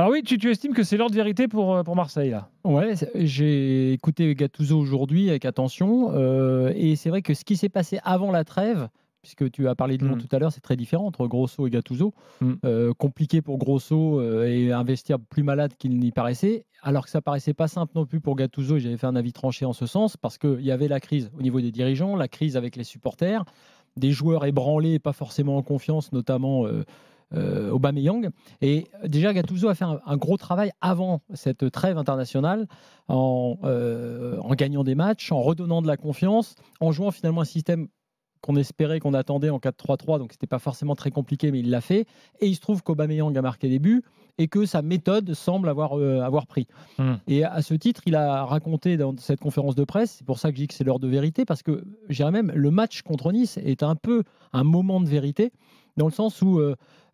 Alors oui, tu estimes que c'est l'heure de vérité pour Marseille, là? Ouais, j'ai écouté Gattuso aujourd'hui avec attention, et c'est vrai que ce qui s'est passé avant la trêve, puisque tu as parlé de Lyon tout à l'heure, c'est très différent entre Grosso et Gattuso. Compliqué pour Grosso, et investir plus malade qu'il n'y paraissait, alors que ça paraissait pas simple non plus pour Gattuso, et j'avais fait un avis tranché en ce sens, parce qu'il y avait la crise au niveau des dirigeants, la crise avec les supporters, des joueurs ébranlés, pas forcément en confiance, notamment Aubameyang. Et déjà, Gattuso a fait un gros travail avant cette trêve internationale en gagnant des matchs, en redonnant de la confiance, en jouant finalement un système qu'on espérait, qu'on attendait en 4-3-3, donc c'était pas forcément très compliqué, mais il l'a fait. Et il se trouve qu'Aubameyang a marqué des buts et que sa méthode semble avoir pris. Et à ce titre, il a raconté dans cette conférence de presse, c'est pour ça que je dis que c'est l'heure de vérité, parce que je dirais même le match contre Nice est un peu un moment de vérité, dans le sens où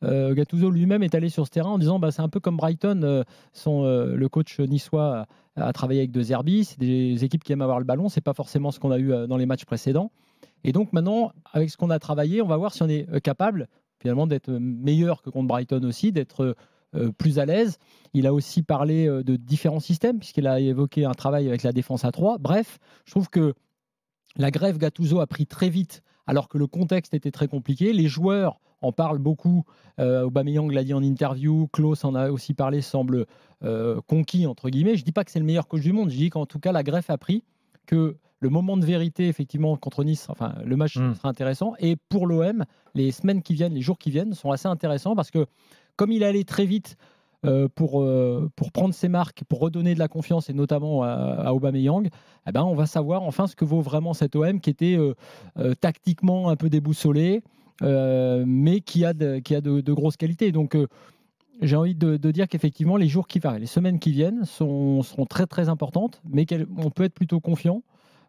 Gattuso lui-même est allé sur ce terrain en disant c'est un peu comme Brighton, le coach niçois a travaillé avec De Zerbi, c'est des équipes qui aiment avoir le ballon, c'est pas forcément ce qu'on a eu dans les matchs précédents. Et donc maintenant, avec ce qu'on a travaillé, on va voir si on est capable finalement d'être meilleur que contre Brighton aussi, d'être plus à l'aise. Il a aussi parlé de différents systèmes, puisqu'il a évoqué un travail avec la défense à 3. Bref, je trouve que la grève Gattuso a pris très vite, alors que le contexte était très compliqué. Les joueurs en parlent beaucoup. Aubameyang l'a dit en interview, Klose en a aussi parlé, semble conquis, entre guillemets. Je ne dis pas que c'est le meilleur coach du monde, je dis qu'en tout cas, la greffe a pris, que le moment de vérité, effectivement, contre Nice, enfin, le match sera intéressant. Et pour l'OM, les semaines qui viennent, les jours qui viennent sont assez intéressants, parce que comme il est allé très vite pour prendre ses marques, pour redonner de la confiance, et notamment à Aubameyang, on va savoir enfin ce que vaut vraiment cet OM qui était tactiquement un peu déboussolé, mais qui a de grosses qualités. Donc j'ai envie de dire qu'effectivement les semaines qui viennent seront très très importantes, mais on peut être plutôt confiant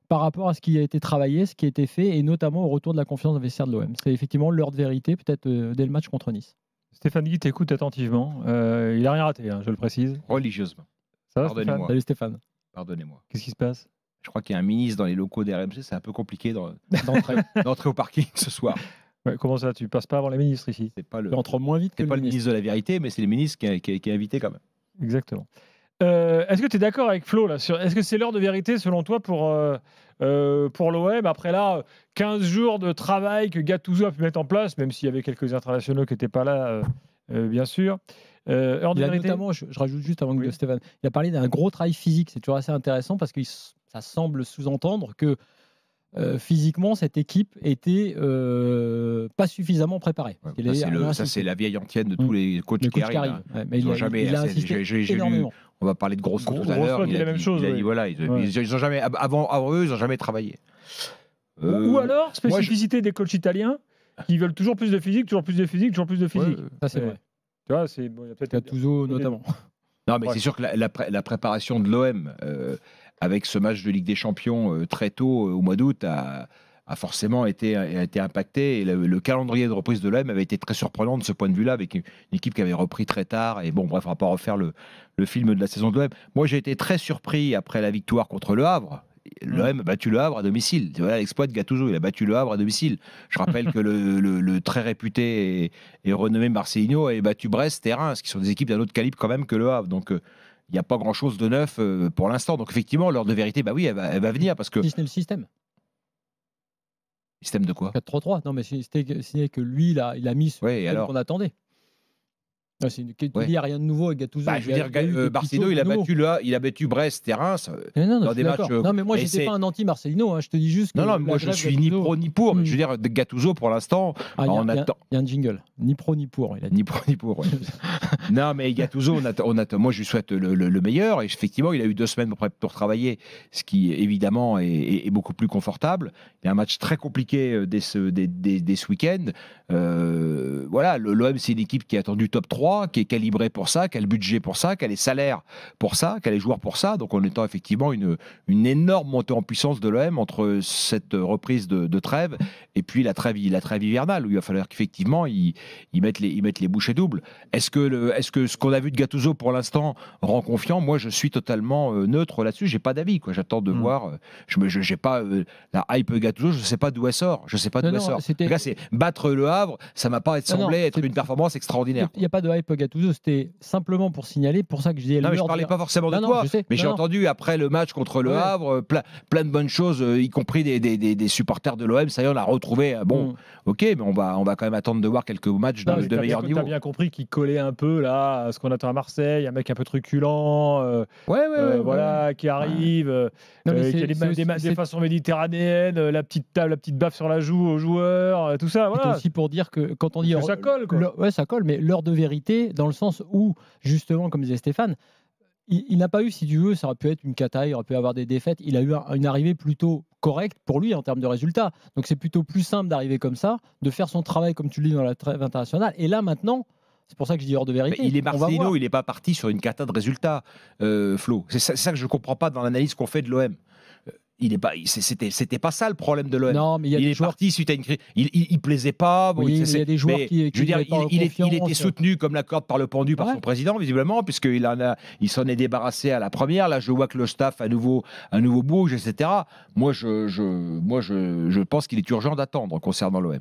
par rapport à ce qui a été travaillé, ce qui a été fait, et notamment au retour de la confiance dans le vestiaire de l'OM. C'est effectivement l'heure de vérité, peut-être dès le match contre Nice. Stéphane Guy t'écoute attentivement. Il n'a rien raté, je le précise. Religieusement. Ça va, Pardonnez-moi. Stéphane ? Salut Stéphane. Pardonnez-moi. Qu'est-ce qui se passe ? Je crois qu'il y a un ministre dans les locaux des RMC, c'est un peu compliqué d'entrer au parking ce soir. Ouais, comment ça, tu passes pas avant les ministres ici ? C'est pas Tu entres moins vite que le ministre de la vérité, mais c'est le ministre qui est invité quand même. Exactement. Est-ce que tu es d'accord avec Flo là, est-ce que c'est l'heure de vérité selon toi pour l'OM après là 15 jours de travail que Gattuso a pu mettre en place, même s'il y avait quelques internationaux qui n'étaient pas là, bien sûr. Heure de vérité. Notamment, je rajoute juste avant que Stéphane, il a parlé d'un gros travail physique. C'est toujours assez intéressant parce que ça semble sous-entendre que physiquement cette équipe était pas suffisamment préparée. Ça c'est la vieille antienne de tous les coachs qui arrivent. Ouais, mais il a insisté énormément. On va parler de Grosso tout à l'heure. Il a la même chose. Il a dit voilà, ils ont jamais avant eux, ils n'ont jamais travaillé. Ou alors spécificité des coachs italiens qui veulent toujours plus de physique, toujours plus de physique, toujours plus de physique. Ça c'est vrai. Tu vois, c'est bon, il y a peut-être Gattuso notamment. Non, mais c'est sûr que la préparation de l'OM avec ce match de Ligue des Champions très tôt au mois d'août a forcément été impacté. Et le calendrier de reprise de l'OM avait été très surprenant de ce point de vue-là, avec une équipe qui avait repris très tard. Et bon, bref, on ne va pas refaire le film de la saison de l'OM. Moi, j'ai été très surpris après la victoire contre Le Havre. L'OM a battu Le Havre à domicile. Voilà l'exploit de Gattuso, il a battu Le Havre à domicile. Je rappelle que le très réputé et renommé Marcelinho avait battu Brest et Reims, qui sont des équipes d'un autre calibre quand même que Le Havre. Donc il n'y a pas grand-chose de neuf pour l'instant. Donc effectivement, l'heure de vérité, oui, elle va venir. Parce que... Si ce n'est le système. Système de quoi ? 4-3-3. Non, mais c'est que lui, il a mis ce système qu'on attendait. Il n'y a rien de nouveau avec Gattuso. Je veux dire, Marcelino, il a battu Brest et Reims dans des matchs. Non, mais moi, je n'étais pas un anti-Marcelino. Je te dis juste que. Non, moi, je suis ni pro ni pour. Mais je veux dire, Gattuso, pour l'instant, on attend. Il y a un jingle. Ni pro ni pour. Ni pro ni pour. Ouais. Non, mais Gattuso, moi, je lui souhaite le meilleur. Et effectivement, il a eu 2 semaines pour travailler, ce qui, évidemment, est beaucoup plus confortable. Il y a un match très compliqué dès ce week-end. Voilà, l'OM, c'est une équipe qui est attendue top 3. Qui est calibré pour ça, qui a le budget pour ça, qui a les salaires pour ça, qui a les joueurs pour ça. Donc on attend effectivement une énorme montée en puissance de l'OM entre cette reprise de trêve et puis la trêve hivernale, où il va falloir qu'effectivement ils mettent les bouchées doubles. Est-ce que ce qu'on a vu de Gattuso pour l'instant rend confiant ? Moi, je suis totalement neutre là-dessus. J'ai pas d'avis. J'attends de voir. J'ai pas la hype Gattuso. Je sais pas d'où elle sort. Le gars, c'est battre Le Havre. Ça m'a pas semblé être une performance extraordinaire. Il n'y a pas de hype Gattuso, c'était simplement pour signaler, pour ça que je disais. Non, mais je parlais pas forcément de toi, mais j'ai entendu après le match contre le Havre plein de bonnes choses, y compris des supporters de l'OM. Ça y est, on a retrouvé. Bon, ok, mais on va quand même attendre de voir quelques matchs de meilleur niveau. Tu as bien compris qu'il collait un peu là à ce qu'on attend à Marseille, un mec un peu truculent, voilà, qui arrive, qui a des façons méditerranéennes, la petite baffe sur la joue aux joueurs, tout ça. Voilà. C'est aussi pour dire que quand on dit ça colle, quoi. Ça colle, mais l'heure de vérité, dans le sens où, justement, comme disait Stéphane, il n'a pas eu, si tu veux, ça aurait pu être une cata, il aurait pu avoir des défaites. Il a eu une arrivée plutôt correcte pour lui en termes de résultats. Donc c'est plutôt plus simple d'arriver comme ça, de faire son travail, comme tu le dis, dans la trêve internationale. Et là, maintenant, c'est pour ça que je dis hors de vérité. Mais il est Marcelino, il n'est pas parti sur une cata de résultats, Flo. C'est ça que je ne comprends pas dans l'analyse qu'on fait de l'OM. C'était pas ça le problème de l'OM. Non, mais il est parti suite à une crise. Il plaisait pas. Bon, il y a des joueurs qui je veux dire, il était soutenu comme la corde par le pendu par son président, visiblement, puisqu'il s'en est débarrassé à la première. Là, je vois que le staff à nouveau bouge, etc. Moi, je pense qu'il est urgent d'attendre concernant l'OM.